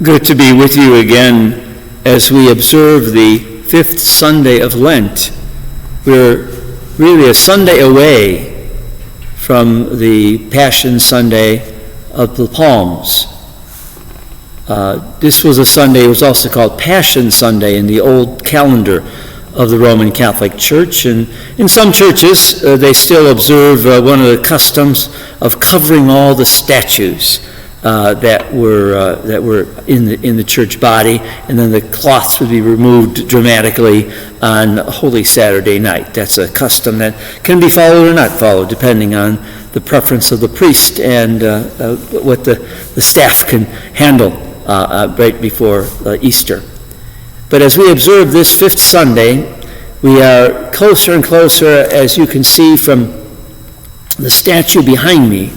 Good to be with you again as we observe the fifth Sunday of Lent. We're really a Sunday away from the Passion Sunday of the Palms. This was a Sunday, it was also called Passion Sunday in the old calendar of the Roman Catholic Church. And in some churches, they still observe one of the customs of covering all the statues that were in the church body, and then the cloths would be removed dramatically on Holy Saturday night. That's a custom that can be followed or not followed, depending on the preference of the priest and what the staff can handle right before Easter. But as we observe this fifth Sunday, we are closer and closer, as you can see from the statue behind me,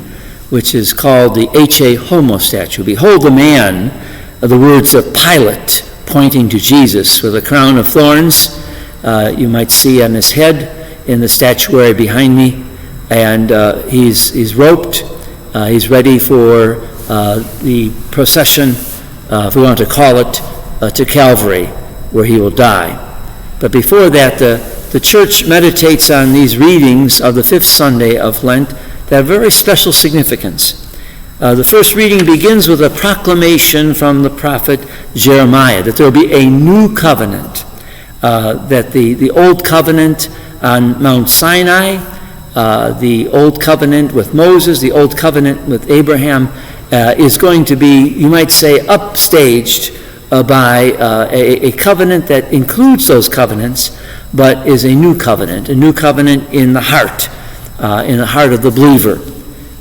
which is called the Ecce Homo statue. Behold the man, the words of Pilate pointing to Jesus with a crown of thorns you might see on his head in the statuary behind me. And he's roped, he's ready for the procession, if we want to call it, to Calvary, where he will die. But before that, the church meditates on these readings of the fifth Sunday of Lent that have very special significance. The first reading begins with a proclamation from the prophet Jeremiah that there will be a new covenant, that the old covenant on Mount Sinai, the old covenant with Moses, the old covenant with Abraham, is going to be, you might say, upstaged by a covenant that includes those covenants, but is a new covenant in the heart of the believer,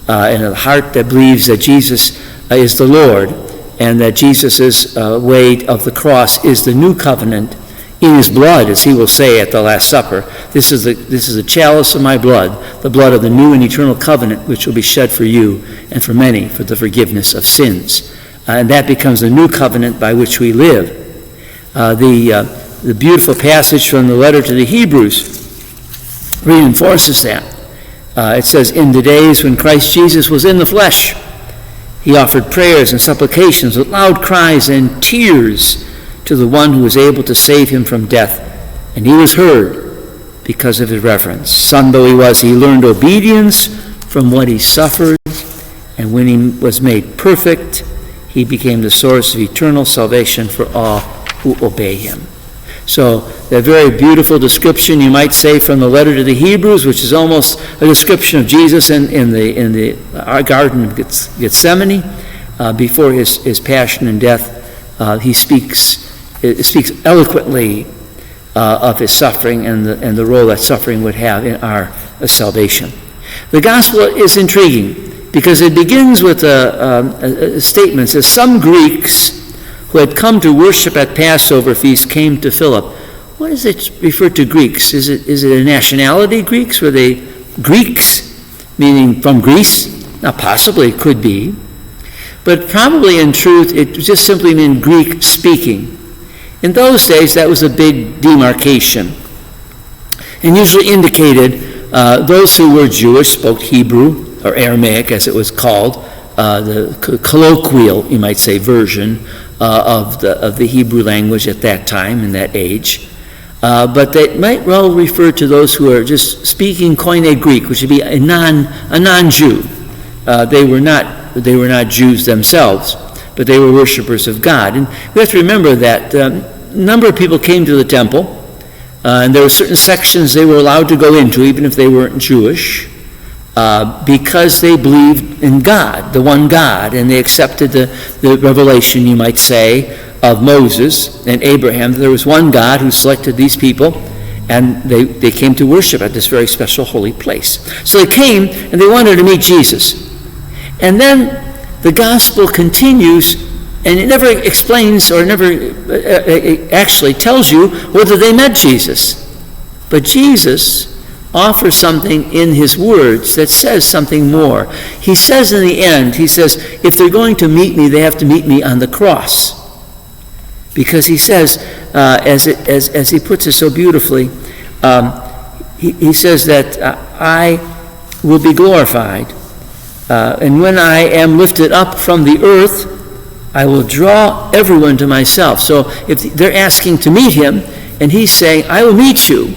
in a heart that believes that Jesus is the Lord, and that Jesus' way of the cross is the new covenant in his blood, as he will say at the Last Supper. This is the chalice of my blood, the blood of the new and eternal covenant, which will be shed for you and for many for the forgiveness of sins. And that becomes the new covenant by which we live. The beautiful passage from the letter to the Hebrews reinforces that. It says, in the days when Christ Jesus was in the flesh, he offered prayers and supplications with loud cries and tears to the one who was able to save him from death. And he was heard because of his reverence. Son though he was, he learned obedience from what he suffered. And when he was made perfect, he became the source of eternal salvation for all who obey him. So, a very beautiful description, you might say, from the letter to the Hebrews, which is almost a description of Jesus in the Garden of Gethsemane, before his passion and death. He speaks eloquently of his suffering and the role that suffering would have in our salvation. The gospel is intriguing because it begins with a statement. It says, some Greeks who had come to worship at Passover feast came to Philip. What does it refer to Greeks? Is it a nationality, Greeks? Were they Greeks, meaning from Greece? Now, possibly it could be. But probably in truth, it just simply meant Greek speaking. In those days, that was a big demarcation, and usually indicated those who were Jewish spoke Hebrew, or Aramaic as it was called, the colloquial, you might say, version of the Hebrew language at that time, in that age. But they might well refer to those who are just speaking Koine Greek, which would be a non-Jew. They were not Jews themselves, but they were worshipers of God. And we have to remember that a number of people came to the temple, and there were certain sections they were allowed to go into, even if they weren't Jewish, because they believed in God, the one God, and they accepted the revelation, you might say, of Moses and Abraham. There was one God who selected these people, and they came to worship at this very special holy place. So they came, and they wanted to meet Jesus. And then the gospel continues, and it never explains or never actually tells you whether they met Jesus. But Jesus offers something in his words that says something more. He says in the end, he says, if they're going to meet me, they have to meet me on the cross. Because he says, as he puts it so beautifully, he says that I will be glorified. And when I am lifted up from the earth, I will draw everyone to myself. So if they're asking to meet him, and he's saying, I will meet you,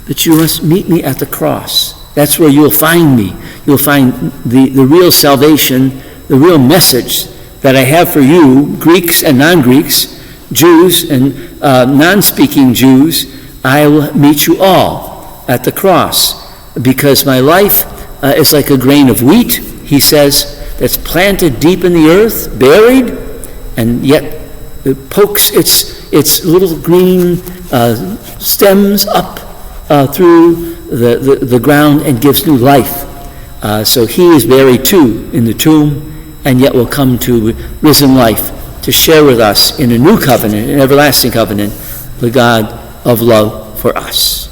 but you must meet me at the cross. That's where you'll find me. You'll find the real salvation, the real message that I have for you, Greeks and non-Greeks, Jews and non-speaking Jews. I will meet you all at the cross, because my life is like a grain of wheat, he says, that's planted deep in the earth, buried, and yet it pokes its little green stems up through the ground and gives new life. So he is buried too in the tomb, and yet will come to risen life to share with us in a new covenant, an everlasting covenant, the God of love for us.